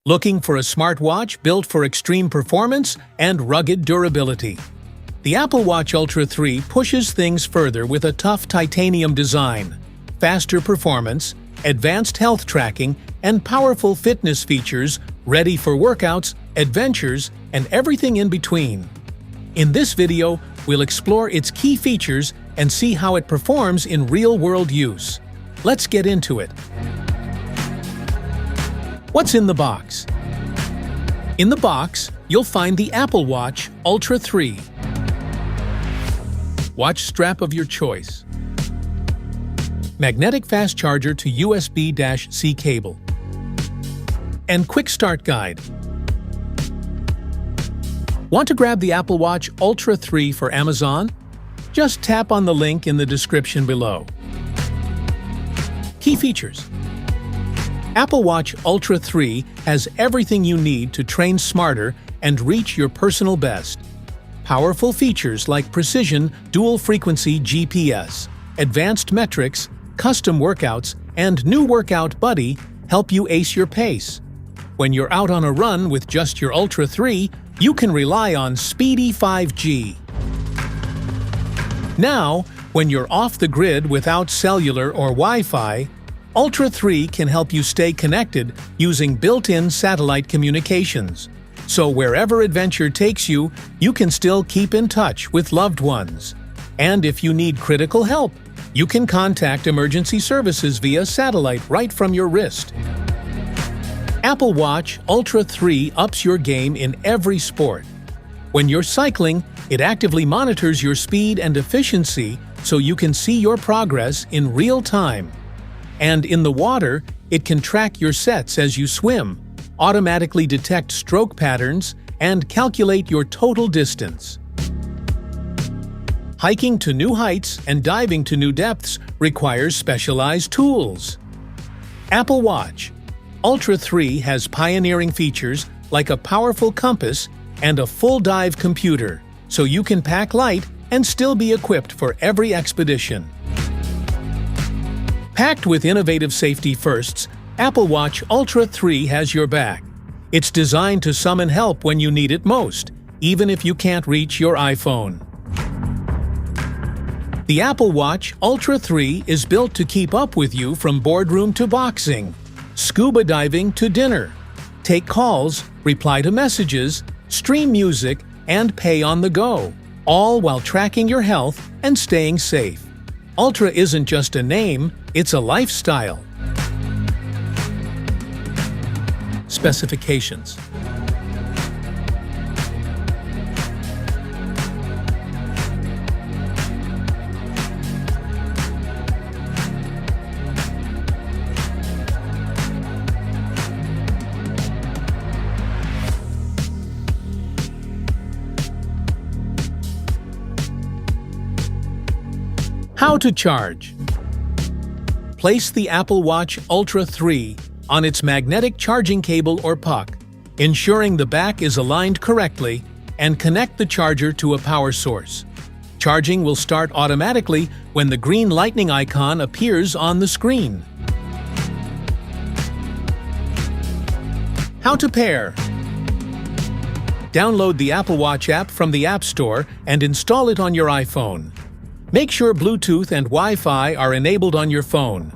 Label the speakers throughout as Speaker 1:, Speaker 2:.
Speaker 1: Looking for a smartwatch built for extreme performance and rugged durability? The Apple Watch Ultra 3 pushes things further with a tough titanium design, faster performance, advanced health tracking, and powerful fitness features ready for workouts, adventures, and everything in between. In this video, we'll explore its key features and see how it performs in real-world use. Let's get into it. What's in the box? In the box, you'll find the Apple Watch Ultra 3. Watch strap of your choice. Magnetic fast charger to USB-C cable. And quick start guide. Want to grab the Apple Watch Ultra 3 for Amazon? Just tap on the link in the description below. Key features. Apple Watch Ultra 3 has everything you need to train smarter and reach your personal best. Powerful features like precision dual-frequency GPS, advanced metrics, custom workouts, and new Workout Buddy help you ace your pace. When you're out on a run with just your Ultra 3, you can rely on speedy 5G. Now, when you're off the grid without cellular or Wi-Fi, Ultra 3 can help you stay connected using built-in satellite communications. So wherever adventure takes you, you can still keep in touch with loved ones. And if you need critical help, you can contact emergency services via satellite right from your wrist. Apple Watch Ultra 3 ups your game in every sport. When you're cycling, it actively monitors your speed and efficiency so you can see your progress in real time. And in the water, it can track your sets as you swim, automatically detect stroke patterns, and calculate your total distance. Hiking to new heights and diving to new depths requires specialized tools. Apple Watch Ultra 3 has pioneering features like a powerful compass and a full dive computer, so you can pack light and still be equipped for every expedition. Packed with innovative safety firsts, Apple Watch Ultra 3 has your back. It's designed to summon help when you need it most, even if you can't reach your iPhone. The Apple Watch Ultra 3 is built to keep up with you from boardroom to boxing, scuba diving to dinner, take calls, reply to messages, stream music, and pay on the go, all while tracking your health and staying safe. Ultra isn't just a name, it's a lifestyle. Specifications. How to charge. Place the Apple Watch Ultra 3 on its magnetic charging cable or puck, ensuring the back is aligned correctly, and connect the charger to a power source. Charging will start automatically when the green lightning icon appears on the screen. How to pair. Download the Apple Watch app from the App Store and install it on your iPhone. Make sure Bluetooth and Wi-Fi are enabled on your phone.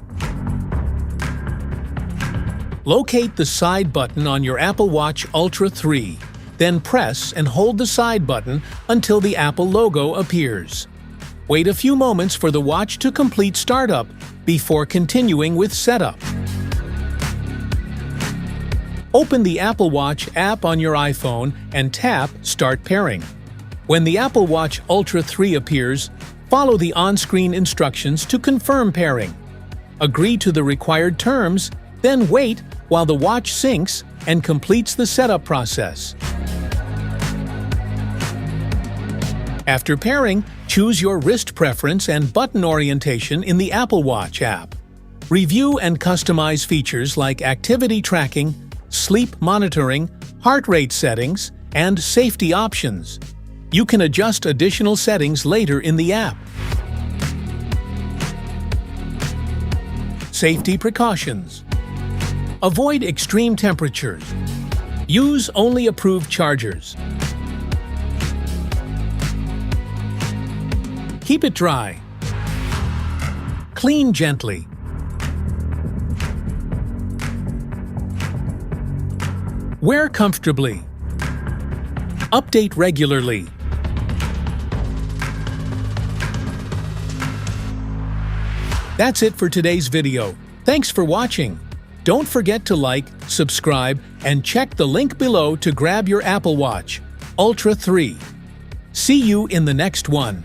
Speaker 1: Locate the side button on your Apple Watch Ultra 3, then press and hold the side button until the Apple logo appears. Wait a few moments for the watch to complete startup before continuing with setup. Open the Apple Watch app on your iPhone and tap Start Pairing. When the Apple Watch Ultra 3 appears, follow the on-screen instructions to confirm pairing. Agree to the required terms, then wait while the watch syncs and completes the setup process. After pairing, choose your wrist preference and button orientation in the Apple Watch app. Review and customize features like activity tracking, sleep monitoring, heart rate settings, and safety options. You can adjust additional settings later in the app. Safety precautions. Avoid extreme temperatures. Use only approved chargers. Keep it dry. Clean gently. Wear comfortably. Update regularly. That's it for today's video. Thanks for watching. Don't forget to like, subscribe, and check the link below to grab your Apple Watch Ultra 3. See you in the next one.